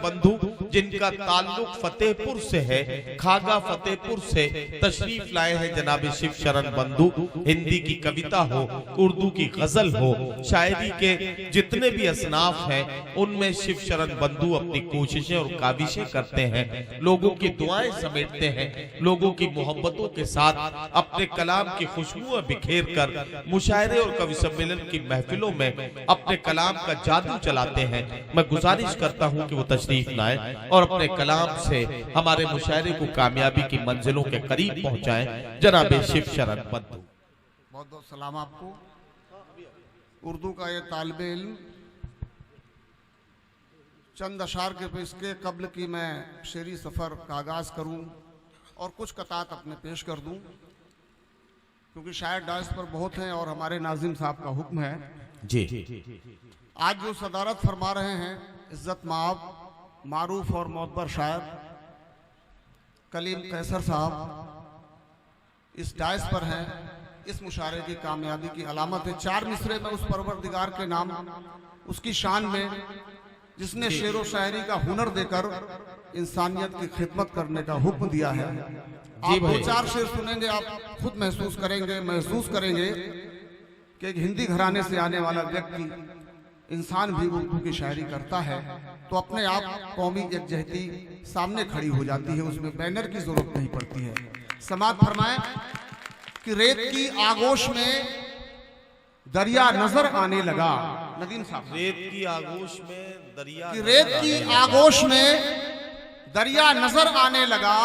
बंधु जिनका ताल्लुक फतेहपुर से है, खागा फतेहपुर से तशरीफ लाए हैं जनाब शिव शरण बंधु। हिंदी की कविता हो, उर्दू की गजल हो, शायरी के जितने भी असनाफ हैं उनमें शिव शरण बंधु अपनी कोशिशें और काविशें करते हैं, लोगों की दुआएं समेटते हैं, लोगों की मोहब्बतों के साथ अपने कलाम की खुशबुएं बिखेर कर मुशायरे और कवि सम्मेलन की महफिलों में अपने कलाम का जादू चलाते हैं। मैं गुजारिश करता हूं कि वो तशरीफ लाएं और अपने कलाम से हमारे मुशायरे को कामयाबी की मंजिलों के करीब पहुंचाएं। जनाब शिव शरण बंधु। बहुत बहुत सलाम आपको। उर्दू का ये तालिबे इल्म चंद अशार के इसके कब्ल की मैं शेरी सफ़र का आगाज़ करूं और कुछ कतात अपने पेश कर दूं, क्योंकि शायर डायस पर बहुत हैं और हमारे नाजिम साहब का हुक्म है जी। आज जो सदारत फरमा रहे हैं इज्जत माब मारूफ और मोतबर शायर कलीम कैसर साहब इस डायस पर हैं। इस मुशारे की कामयाबी की अलामत है। 4 मिसरे में उस परवरदिगार के नाम, उसकी शान में, जिसने शेर व शायरी का हुनर देकर इंसानियत की खिदमत करने का हुक्म दिया है। आप 2-4 शेर सुनेंगे, आप खुद महसूस करेंगे कि एक हिंदी घराने से आने वाला व्यक्ति, इंसान भी उर्दू की शायरी करता है तो अपने आप कौमी यकजहती सामने खड़ी हो जाती है, उसमें बैनर की जरूरत नहीं पड़ती है। समात फरमाएं कि रेत की आगोश में दरिया नजर आने लगा। नदीम साहब, रेत की आगोश में दरिया, कि रेत की आगोश में दरिया नजर आने लगा,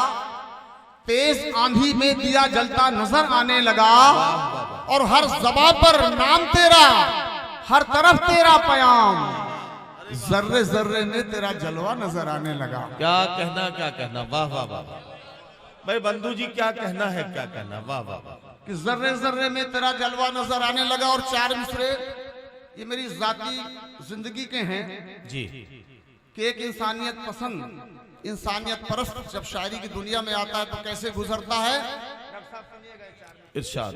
तेज आंधी में दिया जलता नजर आने लगा, और हर ज़बां पर नाम तेरा, हर तरफ तेरा पयाम, जर्रे जर्रे में तेरा जलवा नजर आने लगा। क्या कहना, वाह वाह वाह भाई बंधु जी, क्या कहना है, क्या कहना, वाह वाह वाह। कि जर्रे जर्रे में तेरा जलवा नजर आने लगा। और 4 मिसरे ये मेरी जाती जिंदगी के हैं जी, कि एक इंसानियत पसंद, इंसानियत परस्त जब शायरी की दुनिया में आता है तो कैसे गुजरता है। इरशाद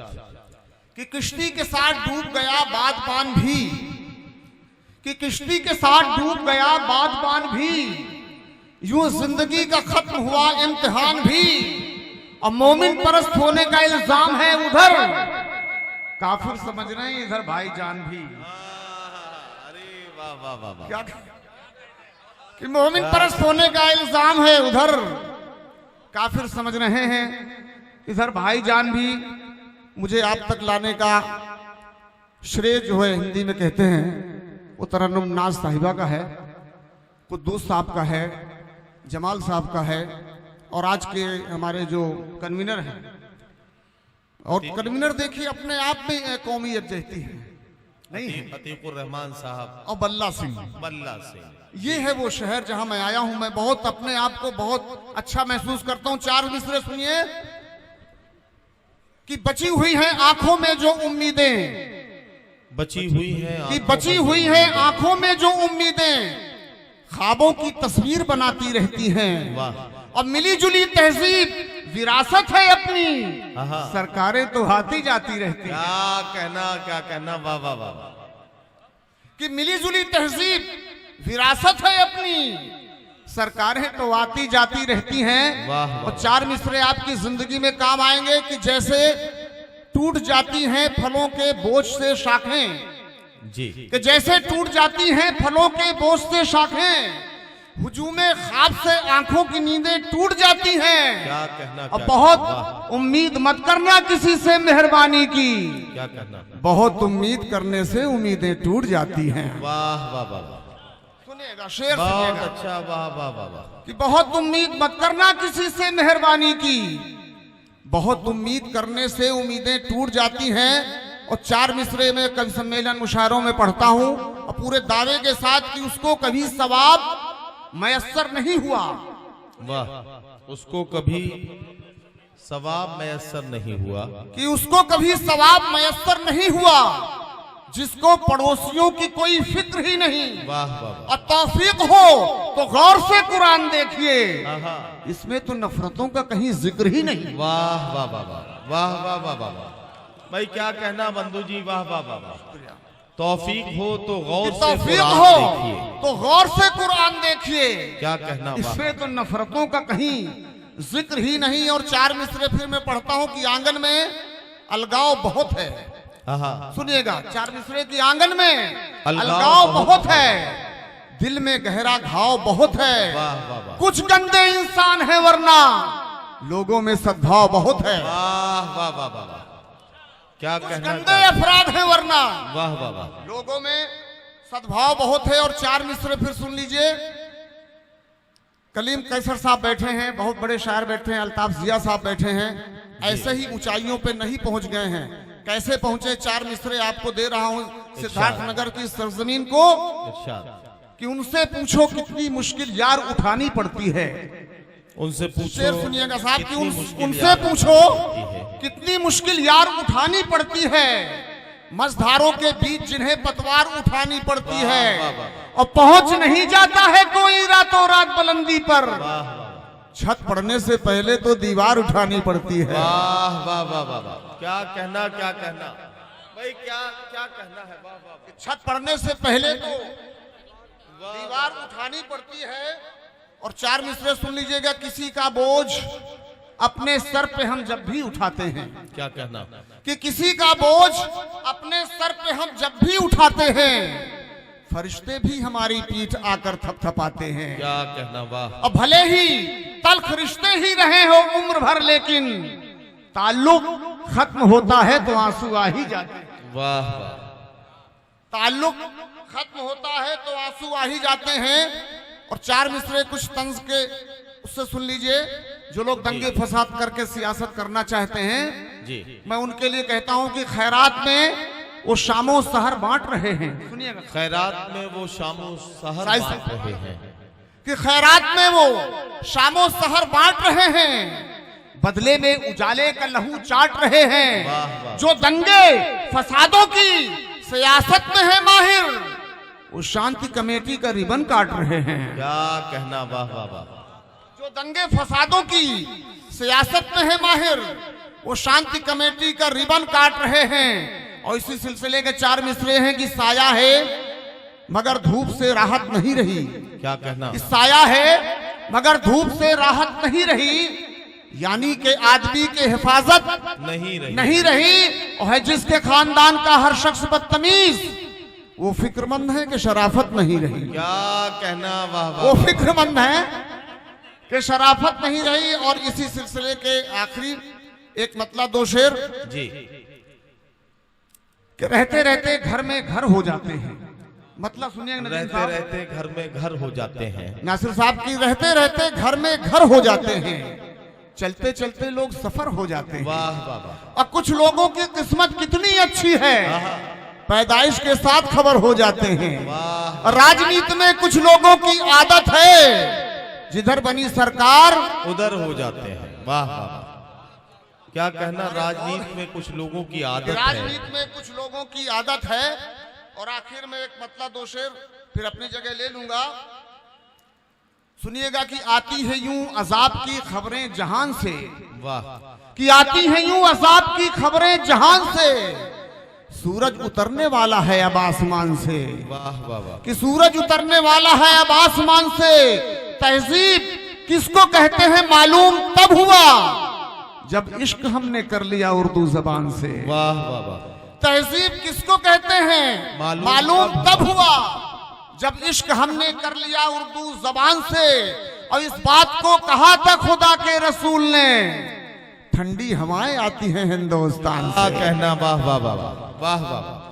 कि किश्ती के साथ डूब गया बादबान भी, कि किश्ती के साथ डूब गया बादबान भी, यूं जिंदगी का खत्म हुआ इम्तिहान भी, और मोमिन परस्त होने का इल्जाम है उधर, काफिर समझ रहे हैं इधर भाईजान भी। अरे वाह वाह वाह वाह। क्या कि मोमिन परस्त होने का इल्जाम है उधर, काफिर समझ रहे हैं इधर भाईजान भी। मुझे आप तक लाने का श्रेय जो है, हिंदी में कहते हैं, वो तरन्नुम नाज साहिबा का है, कुद्दूस साहब का है, जमाल साहब का है, और आज के हमारे जो कन्वीनर हैं। और कन्वीनर देखिए अपने आप में कौमी यकजहती है, नहीं है, अतीकुर रहमान साहब और बल्ला सिंह। ये है वो शहर जहां मैं आया हूं। मैं बहुत अपने आप को बहुत अच्छा महसूस करता हूं। 4 मिसरे सुनिए कि बची हुई हैं आंखों में जो उम्मीदें, बची हुई है, कि बची हुई हैं आंखों में जो उम्मीदें, ख्वाबों की तस्वीर बनाती रहती हैं, और मिली जुली तहजीब विरासत है अपनी, सरकारें तो आती जाती रहती। क्या कहना, वाह वाह वाह। कि मिली जुली तहजीब विरासत है अपनी, सरकारें तो आती जाती रहती हैं। और 4 मिसरे आपकी जिंदगी में काम आएंगे कि जैसे टूट जाती हैं फलों के बोझ से शाखें जी, कि जैसे टूट जाती हैं फलों के बोझ से शाखें, हुजूमे ख्वाब से आंखों की नींदें टूट जाती हैं। क्या कहना, और बहुत उम्मीद मत करना किसी से मेहरबानी की, क्या कहना, बहुत उम्मीद करने से उम्मीदें टूट जाती हैं। वाह वाह वाह। सुनिएगा शेर, बहुत सुनिएगा। अच्छा, वाह वाह वाह वाह। कि बहुत उम्मीद मत करना किसी से मेहरबानी की, बहुत उम्मीद करने से उम्मीदें टूट जाती हैं। और 4 मिसरे में कवि सम्मेलन मुशायरों में पढ़ता हूं, और पूरे दावे के साथ कि उसको कभी सवाब मयस्सर नहीं हुआ। वाह, उसको कभी सवाब मयस्सर नहीं हुआ, कि उसको कभी सवाब मयस्सर नहीं हुआ, जिसको पड़ोसियों की कोई फिक्र ही नहीं। वाह वाह। और तौफीक हो तो गौर से कुरान देखिए, इसमें तो नफरतों का कहीं जिक्र ही नहीं। वाह वाह वाह वाह वाह वाह वाह वाह। भाई क्या कहना बंधु जी, वाह वाह वाह वाह। तौफीक हो तो गौर से तौफीक कुरान हो देखिए। तो गौर से कुरान देखिए। क्या कहना बाप? इसमें तो नफरतों का कहीं जिक्र ही नहीं। और 4 मिसरे फिर मैं पढ़ता हूं कि आंगन में अलगाव बहुत है। हाँ, सुनिएगा, 4 मिसरे की आंगन में अलगाव अलगाव बहुत बहुत है, दिल में गहरा घाव बहुत है। वाह वाह वाह कुछ गंदे इंसान है वरना लोगों में सद्भाव बहुत है। वाह वाह वाह वाह वाह। क्या कुछ कहना गंदे अफराद है वरना वाह वाह वाह। लोगों में सद्भाव बहुत है। और 4 मिसरे फिर सुन लीजिए। कलीम कैसर साहब बैठे हैं, बहुत बड़े शायर बैठे हैं, अल्ताफ जिया साहब बैठे हैं। ऐसे ही ऊंचाइयों पे नहीं पहुंच गए हैं। कैसे पहुंचे? 4 मिसरे आपको दे रहा हूं सिद्धार्थ नगर की सरजमीन को, इरशाद। कि उनसे पूछो कितनी मुश्किल यार उठानी पड़ती है। उनसे पूछो, शेर सुनिएगा साहब कि कितनी मुश्किल उनसे यार पूछो होती है। कितनी मुश्किल यार उठानी पड़ती है। मझधारों के बीच जिन्हें पतवार उठानी पड़ती वाह, है वाह, वाह। और पहुंच नहीं जाता है कोई रातों रात बुलंदी पर। वाह वाह छत पड़ने से पहले तो दीवार उठानी पड़ती है। वाह वाह वाह वाह वाह। क्या कहना, क्या कहना भाई, क्या क्या कहना है। वाह वाह वाह। छत पड़ने से पहले तो दीवार उठानी पड़ती है। और 4 मिसरे सुन लीजिएगा। किसी का बोझ अपने सर पे हम जब भी उठाते हैं, क्या कहना, कि किसी का बोझ अपने सर पे हम जब भी उठाते हैं, फरिश्ते भी हमारी पीठ आकर थपथपाते हैं। क्या कहना। वाह। और भले ही तल्ख रिश्ते ही रहे हो उम्र भर, लेकिन ताल्लुक खत्म होता है तो आंसू आ ही जाते हैं। वाह वाह। ताल्लुक खत्म होता है तो आंसू आ ही जाते हैं। और 4 मिसरे कुछ तंज के उससे सुन लीजिए। जो लोग दंगे फसाद करके सियासत करना चाहते हैं जी, मैं उनके लिए कहता हूं कि खैरात में वो शामो सहर बांट रहे हैं। सुनिएगा, खैरात में वो शामो सहर साइज बांट रहे हैं। कि खैरात में वो शामो सहर बांट रहे हैं, बदले में उजाले का लहू चाट रहे हैं। वाह वाह। जो दंगे फसादों की सियासत में है माहिर, वो शांति कमेटी का रिबन काट रहे हैं। क्या कहना। वाह वाह वाह। जो दंगे फसादों की सियासत में है माहिर, वो शांति कमेटी का रिबन काट रहे हैं। और इसी सिलसिले के 4 मिसरे हैं कि साया है मगर धूप से राहत नहीं रही। क्या कहना। कि साया है मगर धूप से राहत नहीं रही, यानी कि आदमी के हिफाजत नहीं रही। और है जिसके खानदान का हर शख्स बदतमीज, वो फिक्रमंद है कि शराफत नहीं रही। क्या कहना। वाह वाह। वो फिक्रमंद है कि शराफत नहीं रही। और इसी सिलसिले के आखिरी एक मतलब 2 शेर जी, कि रहते रहते घर में घर हो जाते हैं। मतलब सुनिए नजीर रहते साहब, रहते घर में घर हो जाते हैं। नासिर साहब की रहते रहते घर में घर हो जाते हैं, चलते चलते लोग सफर हो जाते हैं। वाह वाह वाह। और कुछ लोगों की किस्मत कितनी अच्छी है, पैदाइश के साथ खबर हो जाते हैं। वाह। और राजनीति में कुछ लोगों की आदत है, जिधर बनी सरकार उधर हो जाते हैं। वाह वाह वाह। क्या कहना। राजनीति में कुछ लोगों की आदत है। राजनीति में कुछ लोगों की आदत है। और आखिर में एक मतलब 2 शेर फिर अपनी जगह ले लूंगा। सुनिएगा कि आती है यूं अजाब की खबरें जहान से। वाह। कि आती है यूं अजाब की खबरें जहान से, सूरज उतरने वाला है अब आसमान से। वाह वाह वाह। कि सूरज उतरने वाला है अब आसमान से। तहजीब किसको कहते हैं मालूम तब हुआ, जब इश्क हमने कर लिया उर्दू जबान से। वाह वाह वाह। तहजीब किसको कहते हैं मालूम तब हुआ, जब इश्क हमने कर लिया उर्दू जबान से। और इस बात को कहा था खुदा के रसूल ने, ठंडी हवाएं आती हैं हिंदुस्तान से। क्या कहना। वाह वाह वाह वाह वाह वाह।